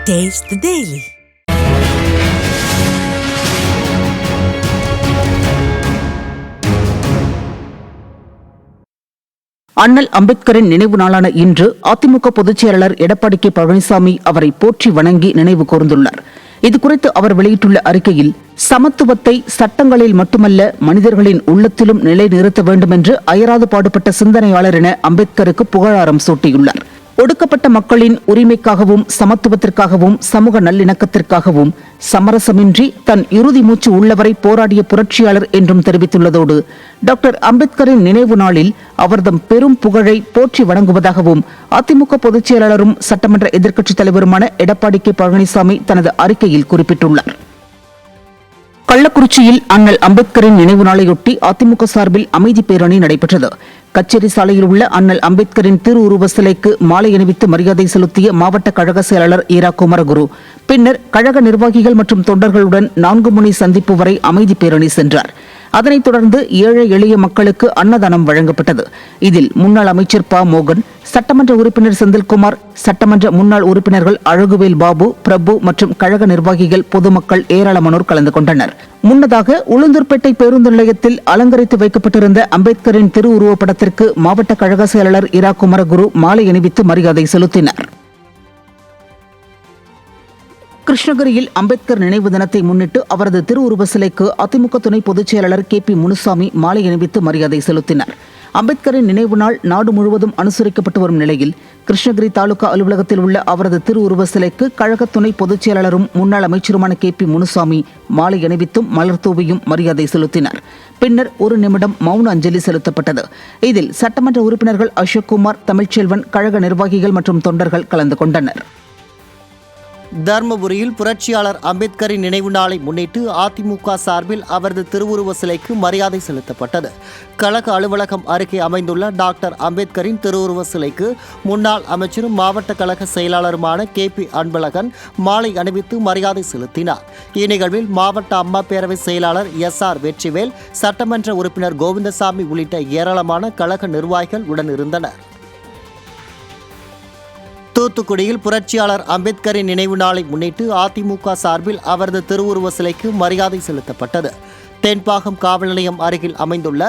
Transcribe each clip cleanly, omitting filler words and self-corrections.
Taste the Daily. அண்ணல் அம்பேத்கரின் நினைவு நாளான இன்று அதிமுக பொதுச் செயலாளர் எடப்பாடி கே பழனிசாமி அவரை போற்றி வணங்கி நினைவு கூர்ந்துள்ளார். இதுகுறித்து அவர் வெளியிட்டுள்ள அறிக்கையில், சமத்துவத்தை சட்டங்களில் மட்டுமல்ல மனிதர்களின் உள்ளத்திலும் நிலைநிறுத்த வேண்டும் என்று அயராது பாடுபட்ட சிந்தனையாளர் என அம்பேத்கருக்கு புகழாரம் சூட்டியுள்ளார். ஒடுக்கப்பட்ட மக்களின் உரிமைக்காகவும் சமத்துவத்திற்காகவும் சமூக நல்லிணக்கத்திற்காகவும் சமரசமின்றி தன் இறுதி மூச்சு உள்ளவரை போராடிய புரட்சியாளர் என்றும் தெரிவித்துள்ளதோடு, டாக்டர் அம்பேத்கரின் நினைவு நாளில் அவர்தம் பெரும் புகழை போற்றி வணங்குவதாகவும் அதிமுக பொதுச் செயலாளரும் சட்டமன்ற எதிர்க்கட்சித் தலைவருமான எடப்பாடி கே பழனிசாமி தனது அறிக்கையில் குறிப்பிட்டுள்ளார். கள்ளக்குறிச்சியில் அண்ணல் அம்பேத்கரின் நினைவு நாளையொட்டி அதிமுக சார்பில் அமைதி பேரணி நடைபெற்றது. கச்சேரி சாலையில் உள்ள அண்ணல் அம்பேத்கரின் திருவுருவ சிலைக்கு மாலை அணிவித்து மரியாதை செலுத்திய மாவட்ட கழக செயலாளர் ஈரா குமரகுரு பின்னர் கழக நிர்வாகிகள் மற்றும் தொண்டர்களுடன் 4 முனை சந்திப்பு வரை அமைதி பேரணி சென்றார். அதனைத் தொடர்ந்து ஏழை எளிய மக்களுக்கு அன்னதானம் வழங்கப்பட்டது. இதில் முன்னாள் அமைச்சர் ப. மோகன், சட்டமன்ற உறுப்பினர் செந்தில்குமார், சட்டமன்ற முன்னாள் உறுப்பினர்கள் அழகுவேல் பாபு, பிரபு மற்றும் கழக நிர்வாகிகள், பொதுமக்கள் ஏராளமானோர் கலந்து கொண்டனர். முன்னதாக உளுந்தூர்பேட்டை பேருந்து நிலையத்தில் அலங்கரித்து வைக்கப்பட்டிருந்த அம்பேத்கரின் திருவுருவப் படத்திற்கு மாவட்ட கழக செயலாளர் ஈரா குமரகுரு மாலை அணிவித்து மரியாதை செலுத்தினார். கிருஷ்ணகிரியில் அம்பேத்கர் நினைவு தினத்தை முன்னிட்டு அவரது திருவுருவ சிலைக்கு அதிமுக துணை பொதுச் செயலாளர் கே.பி. முனுசாமி மாலை அணிவித்து மரியாதை செலுத்தினார். அம்பேத்கரின் நினைவு நாள் நாடு முழுவதும் அனுசரிக்கப்பட்டு வரும் நிலையில் கிருஷ்ணகிரி தாலுகா அலுவலகத்தில் உள்ள அவரது திருவுருவ சிலைக்கு கழக துணை பொதுச் செயலாளரும் முன்னாள் அமைச்சருமான கே.பி. முனுசாமி மாலை அணிவித்தும் மலர் தூவியும் மரியாதை செலுத்தினார். பின்னர் 1 நிமிடம் மௌன அஞ்சலி செலுத்தப்பட்டது. இதில் சட்டமன்ற உறுப்பினர்கள் அசோக்குமார், தமிழ்ச்செல்வன், கழக நிர்வாகிகள் மற்றும் தொண்டர்கள் கலந்து கொண்டனர். தர்மபுரியில் புரட்சியாளர் அம்பேத்கரின் நினைவு நாளை முன்னிட்டு அதிமுக சார்பில் அவரது திருவுருவ சிலைக்கு மரியாதை செலுத்தப்பட்டது. கழக அலுவலகம் அருகே அமைந்துள்ள டாக்டர் அம்பேத்கரின் திருவுருவ சிலைக்கு முன்னாள் அமைச்சரும் மாவட்ட கழக செயலாளருமான கே.பி. அன்பழகன் மாலை அணிவித்து மரியாதை செலுத்தினார். இந்நிகழ்வில் மாவட்ட அம்மா பேரவை செயலாளர் எஸ்.ஆர். வெற்றிவேல், சட்டமன்ற உறுப்பினர் கோவிந்தசாமி உள்ளிட்ட ஏராளமான கழக நிர்வாகிகள் உடனிருந்தனர். தூத்துக்குடியில் புரட்சியாளர் அம்பேத்கரின் நினைவு நாளை முன்னிட்டு அதிமுக சார்பில் அவரது திருவுருவ சிலைக்கு மரியாதை செலுத்தப்பட்டது. தென்பாகம் காவல் நிலையம் அருகில் அமைந்துள்ள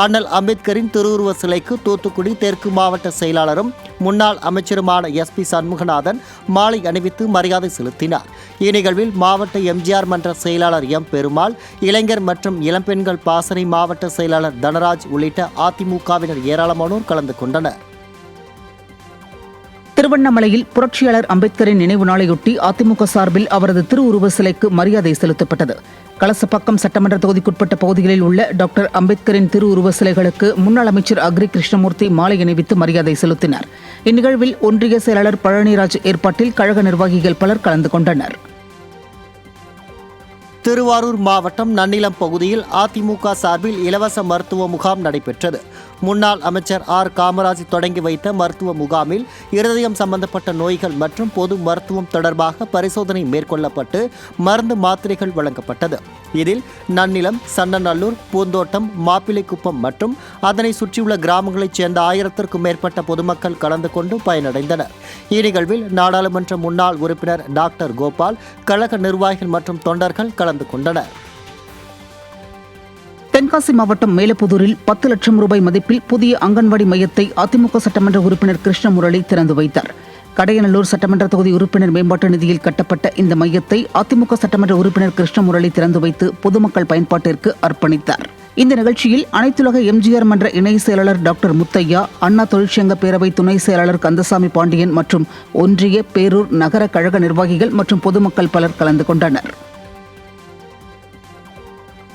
அண்ணல் அம்பேத்கரின் திருவுருவ சிலைக்கு தூத்துக்குடி தெற்கு மாவட்ட செயலாளரும் முன்னாள் அமைச்சருமான எஸ்.பி. சண்முகநாதன் மாலை அணிவித்து மரியாதை செலுத்தினார். இந்நிகழ்வில் மாவட்ட எம்ஜிஆர் மன்ற செயலாளர் எம். பெருமாள், இளைஞர் மற்றும் இளம்பெண்கள் பாசறை மாவட்ட செயலாளர் தனராஜ் உள்ளிட்ட அதிமுகவினர் ஏராளமானோர் கலந்து கொண்டனர். திருவண்ணாமலையில் புரட்சியாளர் அம்பேத்கரின் நினைவு நாளையொட்டி அதிமுக சார்பில் அவரது திருவுருவ சிலைக்கு மரியாதை செலுத்தப்பட்டது. கலசப்பாக்கம் சட்டமன்ற தொகுதிக்குட்பட்ட பகுதிகளில் உள்ள டாக்டர் அம்பேத்கரின் திருவுருவ சிலைகளுக்கு முன்னாள் அமைச்சர் அக்ரி கிருஷ்ணமூர்த்தி மாலை அணிவித்து மரியாதை செலுத்தினார். இந்நிகழ்வில் ஒன்றிய செயலாளர் பழனிராஜ் ஏற்பாட்டில் கழக நிர்வாகிகள் பலர் கலந்து கொண்டனர். திருவாரூர் மாவட்டம் நன்னிலம் பகுதியில் அதிமுக சார்பில் இலவச மருத்துவ முகாம் நடைபெற்றது. முன்னாள் அமைச்சர் ஆர். காமராஜ் தொடங்கி வைத்த மருத்துவ முகாமில் இருதயம் சம்பந்தப்பட்ட நோய்கள் மற்றும் பொது மருத்துவம் தொடர்பாக பரிசோதனை மேற்கொள்ளப்பட்டு மருந்து மாத்திரைகள் வழங்கப்பட்டது. இதில் நன்னிலம், சன்னநல்லூர், பூந்தோட்டம், மாப்பிள்ளைக்குப்பம் மற்றும் அதனை சுற்றியுள்ள கிராமங்களைச் சேர்ந்த 1000க்கும் மேற்பட்ட பொதுமக்கள் கலந்து கொண்டு பயனடைந்தனர். இந்நிகழ்வில் நாடாளுமன்ற முன்னாள் உறுப்பினர் டாக்டர் கோபால், கழக நிர்வாகிகள் மற்றும் தொண்டர்கள் கலந்து கொண்டனர். தென்காசி மாவட்டம் மேலப்புதூரில் 10 லட்சம் ரூபாய் மதிப்பில் புதிய அங்கன்வாடி மையத்தை அதிமுக சட்டமன்ற உறுப்பினர் கிருஷ்ணமுரளி திறந்து வைத்தார். கடையநல்லூர் சட்டமன்ற தொகுதி உறுப்பினர் மேம்பாட்டு நிதியில் கட்டப்பட்ட இந்த மையத்தை அதிமுக சட்டமன்ற உறுப்பினர் கிருஷ்ணமுரளி திறந்து வைத்து பொதுமக்கள் பயன்பாட்டிற்கு அர்ப்பணித்தார். இந்த நிகழ்ச்சியில் அனைத்துலக எம்ஜிஆர் மன்ற இணை செயலாளர் டாக்டர் முத்தையா, அண்ணா தொழிற்சங்க பேரவை துணை செயலாளர் கந்தசாமி பாண்டியன் மற்றும் ஒன்றிய, பேரூர், நகர கழக நிர்வாகிகள் மற்றும் பொதுமக்கள் பலர் கலந்து கொண்டனர்.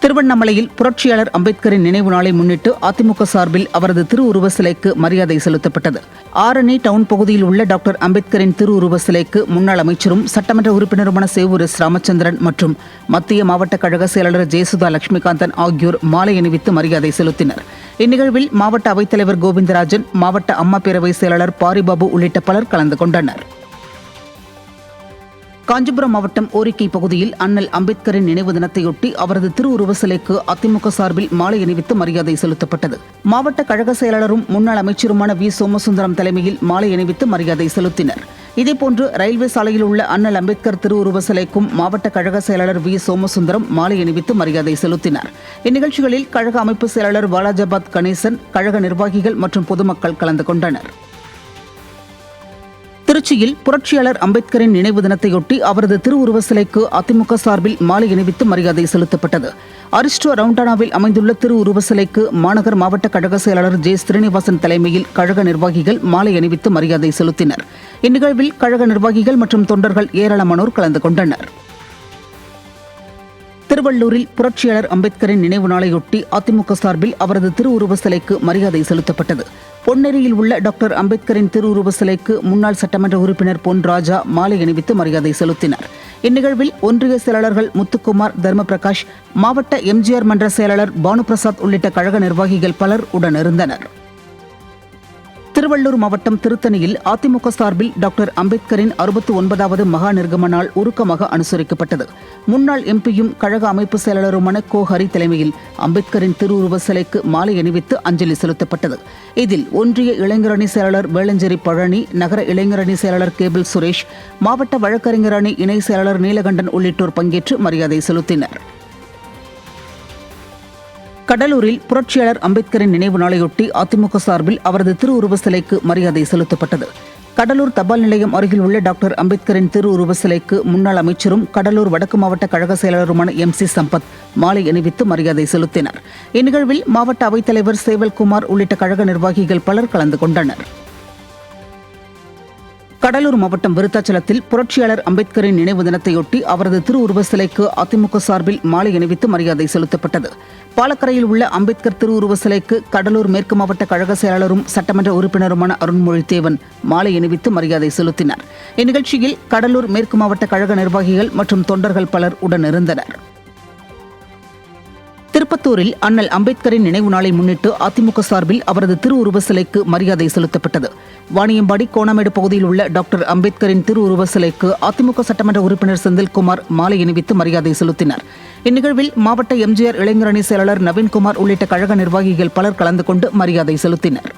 திருவண்ணாமலையில் புரட்சியாளர் அம்பேத்கரின் நினைவு நாளை முன்னிட்டு அதிமுக சார்பில் அவரது திருவுருவ சிலைக்கு மரியாதை செலுத்தப்பட்டது. ஆரணி டவுன் பகுதியில் உள்ள டாக்டர் அம்பேத்கரின் திருவுருவ சிலைக்கு முன்னாள் அமைச்சரும் சட்டமன்ற உறுப்பினருமான சேவூர் எஸ். ராமச்சந்திரன் மற்றும் மத்திய மாவட்ட கழக செயலாளர் ஜெயசுதா லட்சுமிகாந்தன் ஆகியோர் மாலை அணிவித்து மரியாதை செலுத்தினர். இந்நிகழ்வில் மாவட்ட அவைத்தலைவர் கோவிந்தராஜன், மாவட்ட அம்மா பேரவை செயலாளர் பாரிபாபு உள்ளிட்ட பலர் கலந்து கொண்டனர். காஞ்சிபுரம் மாவட்டம் ஓரிக்கை பகுதியில் அண்ணல் அம்பேத்கரின் நினைவு தினத்தையொட்டி அவரது திருவுருவ சிலைக்கு அதிமுக சார்பில் மாலை அணிவித்து மரியாதை செலுத்தப்பட்டது. மாவட்ட கழக செயலாளரும் முன்னாள் அமைச்சருமான வி. சோமசுந்தரம் தலைமையில் மாலை அணிவித்து மரியாதை செலுத்தினர். இதேபோன்று ரயில்வே சாலையில் உள்ள அண்ணல் அம்பேத்கர் திருவுருவ சிலைக்கும் மாவட்ட கழக செயலாளர் வி சோமசுந்தரம் மாலை அணிவித்து மரியாதை செலுத்தினார். இந்நிகழ்ச்சிகளில் கழக அமைப்பு செயலாளர் வாலாஜாபாத் கணேசன், கழக நிர்வாகிகள் மற்றும் பொதுமக்கள் கலந்து கொண்டனர். திருச்சியில் புரட்சியாளர் அம்பேத்கரின் நினைவு தினத்தையொட்டி அவரது திருவுருவ சிலைக்கு அதிமுக சார்பில் மாலை அணிவித்து மரியாதை செலுத்தப்பட்டது. அரிஸ்டோ ரவுண்டானாவில் அமைந்துள்ள திருவுருவ சிலைக்கு மாநகர் மாவட்ட கழக செயலாளர் ஜே ஸ்ரீனிவாசன் தலைமையில் கழக நிர்வாகிகள் மாலை அணிவித்து மரியாதை செலுத்தினர். இந்நிகழ்வில் கழக நிர்வாகிகள் மற்றும் தொண்டர்கள் ஏராளமானோர் கலந்து கொண்டனர். திருவள்ளூரில் புரட்சியாளர் அம்பேத்கரின் நினைவு நாளையொட்டி அதிமுக சார்பில் அவரது திருவுருவ சிலைக்கு மரியாதை செலுத்தப்பட்டது. பொன்னேரியில் உள்ள டாக்டர் அம்பேத்கரின் திருவுருவ சிலைக்கு முன்னாள் சட்டமன்ற உறுப்பினர் பொன் ராஜா மாலை அணிவித்து மரியாதை செலுத்தினார். இந்நிகழ்வில் ஒன்றிய செயலாளர்கள் முத்துக்குமார், தர்மபிரகாஷ், மாவட்ட எம்ஜிஆர் மன்ற செயலாளர் பானுபிரசாத் உள்ளிட்ட கழக நிர்வாகிகள் பலர் உடனிருந்தனர். திருவள்ளூர் மாவட்டம் திருத்தணியில் அதிமுக சார்பில் டாக்டர் அம்பேத்கரின் 69வது மகா நிர்கம நாள் உருக்கமாக அனுசரிக்கப்பட்டது. முன்னாள் எம்பியும் கழக அமைப்பு செயலாளருமான கோ ஹரி தலைமையில் அம்பேத்கரின் திருவுருவ சிலைக்கு மாலை அணிவித்து அஞ்சலி செலுத்தப்பட்டது. இதில் ஒன்றிய இளைஞரணி செயலாளர் வேளஞ்சேரி பழனி, நகர இளைஞரணி செயலாளர் கேபிள் சுரேஷ், மாவட்ட வழக்கறிஞர் அணி இணை செயலாளர் நீலகண்டன் உள்ளிட்டோர் பங்கேற்று மரியாதை செலுத்தினர். கடலூரில் புரட்சியாளர் அம்பேத்கரின் நினைவு நாளையொட்டி அதிமுக சார்பில் அவரது திருவுருவ சிலைக்கு மரியாதை செலுத்தப்பட்டது. கடலூர் தபால் நிலையம் அருகில் உள்ள டாக்டர் அம்பேத்கரின் திருவுருவ சிலைக்கு முன்னாள் அமைச்சரும் கடலூர் வடக்கு மாவட்ட கழக செயலாளருமான MC சம்பத் மாலை அணிவித்து மரியாதை செலுத்தினர். இந்நிகழ்வில் மாவட்ட அவைத்தலைவர் சேவல்குமார் உள்ளிட்ட கழக நிர்வாகிகள் பலர் கலந்து கொண்டனர். கடலூர் மாவட்டம் விருத்தாச்சலத்தில் புரட்சியாளர் அம்பேத்கரின் நினைவு தினத்தையொட்டி அவரது திருவுருவ சிலைக்கு அதிமுக சார்பில் மாலை அணிவித்து மரியாதை செலுத்தப்பட்டது. பாலக்கரையில் உள்ள அம்பேத்கர் திருவுருவ சிலைக்கு கடலூர் மேற்கு மாவட்ட கழக செயலாளரும் சட்டமன்ற உறுப்பினருமான அருண்மொழித்தேவன் மாலை அணிவித்து மரியாதை செலுத்தினார். இந்நிகழ்ச்சியில் கடலூர் மேற்கு மாவட்ட கழக நிர்வாகிகள் மற்றும் தொண்டர்கள் பலர் உடனிருந்தனர். திருப்பத்தூரில் அண்ணல் அம்பேத்கரின் நினைவு நாளை முன்னிட்டு அதிமுக சார்பில் அவரது திருவுருவ சிலைக்கு மரியாதை செலுத்தப்பட்டது. வாணியம்பாடி கோணமேடு பகுதியில் உள்ள டாக்டர் அம்பேத்கரின் திருவுருவ சிலைக்கு அதிமுக சட்டமன்ற உறுப்பினர் செந்தில்குமார் மாலை அணிவித்து மரியாதை செலுத்தினார். இந்நிகழ்வில் மாவட்ட எம்ஜிஆர் இளைஞரணி செயலாளர் நவீன்குமார் உள்ளிட்ட கழக நிர்வாகிகள் பலர் கலந்து கொண்டு மரியாதை செலுத்தினர்.